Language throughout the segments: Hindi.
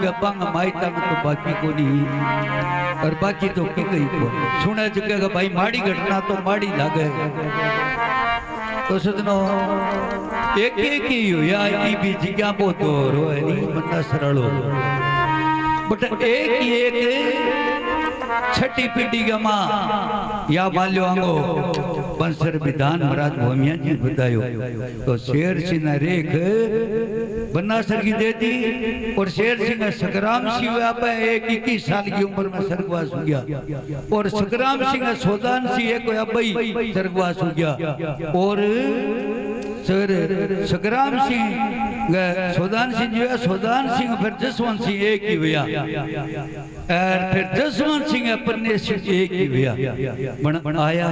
के बंग माइता में तो बाकी को नहीं और बाकी तो की गई को सुने चुके का भाई माड़ी घटना तो माड़ी लागे तो सदनो एक ही हो या ई भी जिज्ञा बो तो रो है नहीं मन्ना सरलो बट एक ही एक छठी पीढ़ी का मां या बाल्यो आंगो बंसर विधान महाराज भूमिया जी बतायो तो शेर सिंह रेख बनासर की दे दी और शेर सिंह संग्राम सिंह आप 21 साल की उम्र में स्वर्गवास हो गया और संग्राम सिंह सोदान सिंह एक अबई स्वर्गवास हो गया और सर संग्राम सिंह सोदान सिंह जो है सोदान सिंह फिर जसवंत सिंह एक ही हुआ और फिर जसवंत सिंह अपने सिंह एक ही हुआ बन आया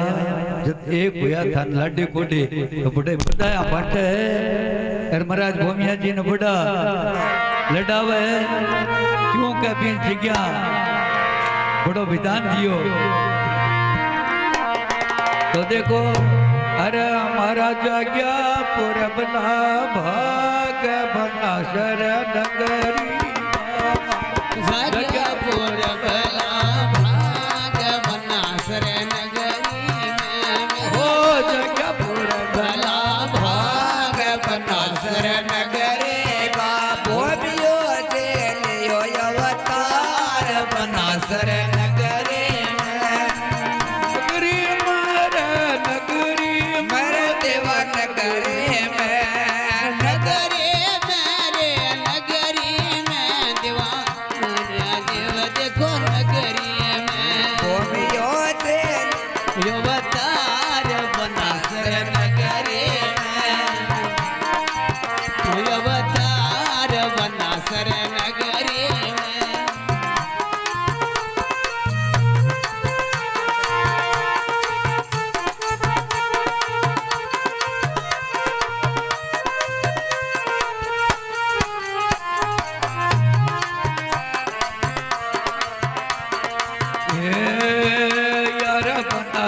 जब एक हुआ था लाडे कोडे तो बड़े बताया बट और महाराज भूमिया जी ने बड़ा लड़ावे क्यों कभी जिज्ञा बड़ो विधान दियो तो देखो अरे हमारा जाग्या पुरबना भाग बना शर नगरी जाग्या पुरबना भाग बना शर नगरी हो जाग्या पुरबना भाग बना शर नगरी बाबो बियो लियो अवतार बना शर नगरी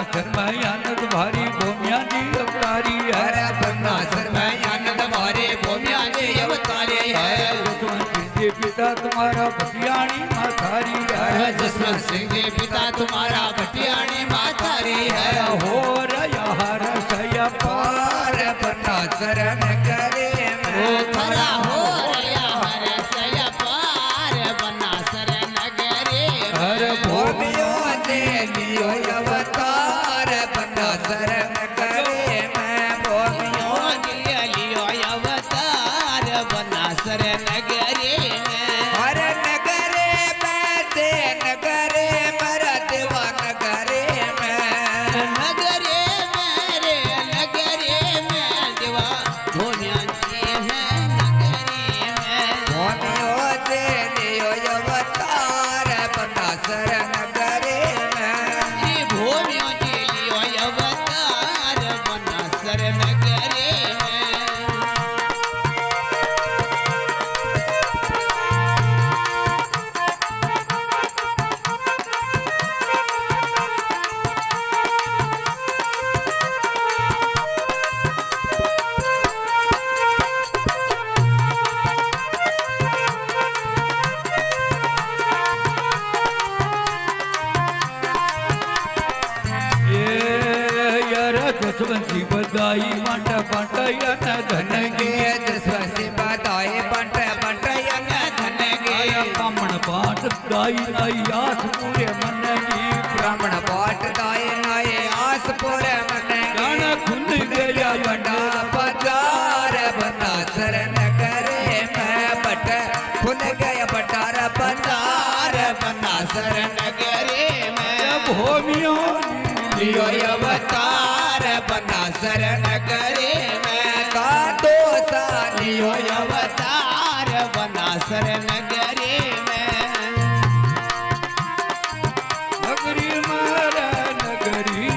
भारी भूमिया जी अवतारी है बनासर में आनंद भारी भूमिया जी अवतारी है जसवंत सिंह जी पिता तुम्हारा भटियाणी माथारी है जसवंत सिंह जी पिता तुम्हारा भटियाणी माथारी है हो रया हर सया पार बनासर नगरी में खरा हो रया हर सया पार बनासर नगरी हर भूमियो दे लियो अवतार बनासर नगरी में भूमियो दे लियो अवतार बनासर नगरी में हर नगरे में दे नगरे मरदवा नगरे में नगरे मेरे नगरे में देवा भूमिया जी है नगरी में भूमियो दे लियो अवतार बनासर नगरी में भूमियो दे लियो अवतार बनासर नगरी में जसवंती बधाई माटा पाटया न धन गे जसवंती बधाई बंट बंटया न धन गे ब्राह्मण पाठ दाई नाई आस पूरे मन गी ब्राह्मण पाठ दाई नाई आस पूरे मन गाना खुल गया बड़ा बाजार बनासर नगरे में बट खुल गया बटार बाजार बनासर नगरे में भूमियो लियो अवतार बनासर नगरे में का दो सालियो अवतार बनासर नगरे में नगरी मारा नगरी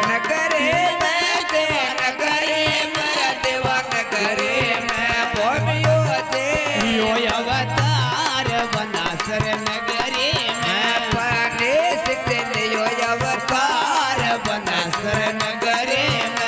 नगरे में दे नगरे में देवा नगरे में भूमियो दे लियो अवतार बनासर नगरे में पाने से लियो अवतार बनासर नगरे में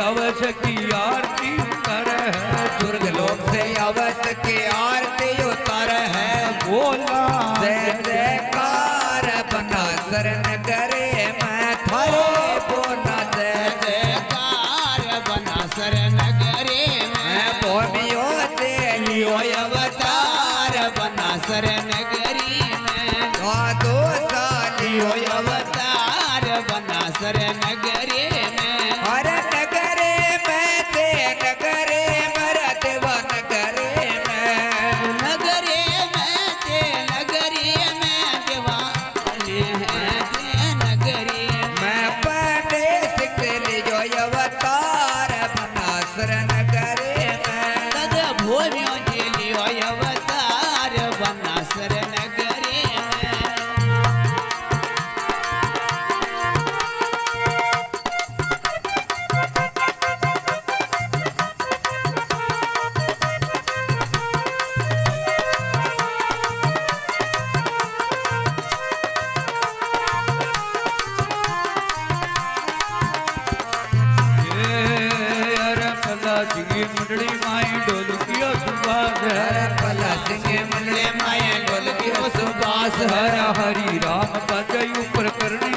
अवश्य की आरती करे है स्वर्ग लोक से अवश्य की आरती उतर है बोला जय जयकार बना शरण करे मैं थारे बोला जय जयकार बना शरण करे मैं भूमियो से लियो अवतार बना शरण गरी मैं दो सालियो अवतार बना शरण गरी मैं हर नगरे में ते नगरे मरत वन करे मैं नगरे में ते नगरी में देवाने हैं ते नगरी मैं पांडे सिख लियो अवतार बना शरण करे मैं तद भूमियो जे लियो अवतार बना शरण करे मैं जी मंडली माई ढोल कियो सुबास हर पला सिंह मंडले माया ढोल की सुबास हर हरि राम बाजय ऊपर करनी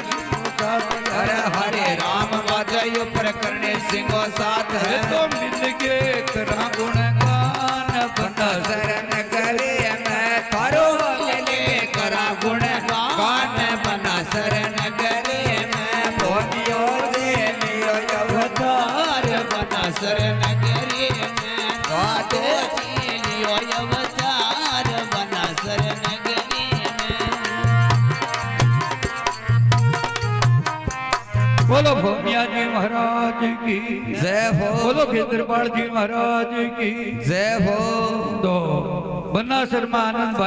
हर हरे राम बाजय ऊपर करने सिंहो साथ है तो मिल के करा गुण गान बना शरण करे मैं थारो ले करा गुण गान बना शरण करे मैं भोगियो दे लियो अवतार बना शरण करे मैं गातो जी लियो अवतार बना शरण करे मैं बोलो भोमिया जी महाराज की जय हो बोलो खेतरपाल जी महाराज की जय हो तो बन्ना शर्मा आनंद भाई